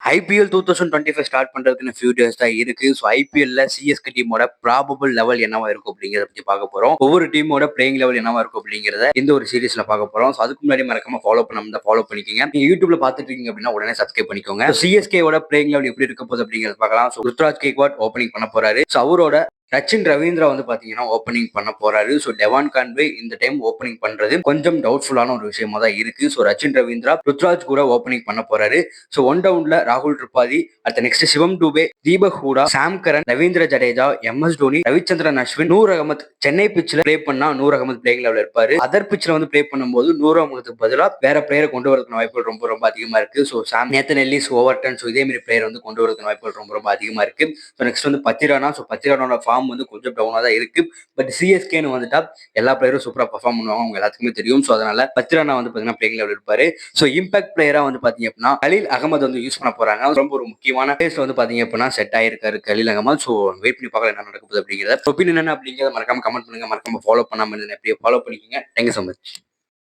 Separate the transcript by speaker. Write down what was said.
Speaker 1: IPL 2025 start பண்றதுக்கு இன்னும் few days தான் இருக்கு. ஸோ ஐபிஎல்ல சிஎஸ்கே டீமோட ப்ராபபிள் லெவல் என்னவா இருக்கும் அப்படிங்கிறத பத்தி பார்க்க போறோம். ஒவ்வொரு டீமோட பிளேயிங் லெவல் என்னவா இருக்கும் அப்படிங்கிறத இந்த ஒரு சீரிஸ்ல பார்க்க போறோம். ஸோ அதுக்கு முன்னாடி மறக்காம ஃபாலோ பண்ணாம ஃபாலோ பண்ணிக்கோங்க. நீங்க யூடியூப்ல பார்த்துட்டு இருக்கீங்க அப்படின்னா உடனே சப்ஸ்கிரைப் பண்ணிக்கோங்க. சிஎஸ்கேவோட பிளேயிங் லெவல் எப்படி இருக்க போகுது அப்படிங்கிறத பார்க்கலாம். ஸோ ருத்ராஜ் கேக்வாட் ஓப்பனிங் பண்ண போறாரு. ஸோ அவரோட சச்சின் ரவீந்திரா வந்து பாத்தீங்கன்னா ஓப்பனிங் பண்ண போறாரு. ஸோ டெவான் கான்வே இந்த டைம் ஓப்பனிங் பண்றது கொஞ்சம் டவுட்ஃபுல்லான ஒரு விஷயமா தான் இருக்கு. ஸோ ரச்சின் ரவீந்திரா ருத்ராஜ் கூட ஓப்பனிங் பண்ண போறாரு. ஸோ ஒன் டவுன்ல ராகுல் திரிபாதி, அடுத்த நெக்ஸ்ட் சிவம் டூபே, தீபக் ஹூடா, சாம் கரன், ரவீந்திர ஜடேஜா, எம்எஸ் தோனி, ரவிச்சந்திரன் அஸ்வின், நூர் அகமது சென்னை பிச்சில் பிளே பண்ணா நூர் அகமது பிளேயிங் லெவலில் இருப்பாரு. அதர் பிச்சில் வந்து பிளே பண்ணும்போது நூர் அகமதுக்கு பதிலாக வேற பிளேயரை கொண்டு வரதுக்கு வாய்ப்புகள் ரொம்ப ரொம்ப அதிகமா இருக்கு. ஸோ சாம் நேத்தன் எல்லிஸ், ஓவர்டன், ஸோ இதே மாதிரி பிளேயர் வந்து கொண்டு வரதுக்கு வாய்ப்புகள் ரொம்ப ரொம்ப அதிகமா இருக்கு. ஸோ நெக்ஸ்ட் வந்து பத்திரானா. ஸோ பத்திரானோட ஃபார்ம் வந்து கொஞ்சம் டவுனா தான் இருக்கு. பட் சிஎஸ்கேன்னு வந்துட்டா எல்லா பிளேயரும் சூப்பரா பெர்ஃபார்ம் பண்ணுவாங்க, அவங்க எல்லாத்துக்குமே தெரியும். ஸோ அதனால பத்திரானா வந்து பாத்தீங்கன்னா பிளேயிங் லெவல் இருப்பாரு. ஸோ இம்பாக்ட் பிளேயரா வந்து பாத்தீங்க அப்படின்னா கலீல் அகமது வந்து யூஸ் பண்ண போறாங்க. ரொம்ப ஒரு முக்கியமான பிளேஸ் வந்து பாத்தீங்க அப்படின்னா செட் ஆயிருக்காரு கலீல் அகமது. ஸோ வெயிட் பண்ணி பார்க்கலாம் என்ன நடக்குது அப்படிங்கிறத. ஒப்பீனியன் என்ன அப்படிங்கிறத மறக்காம கமெண்ட் பண்ணுங்க. மறக்காம ஃபாலோ பண்ணாம எப்படியோ ஃபாலோ பண்ணிக்கோங்க. Thank you so much.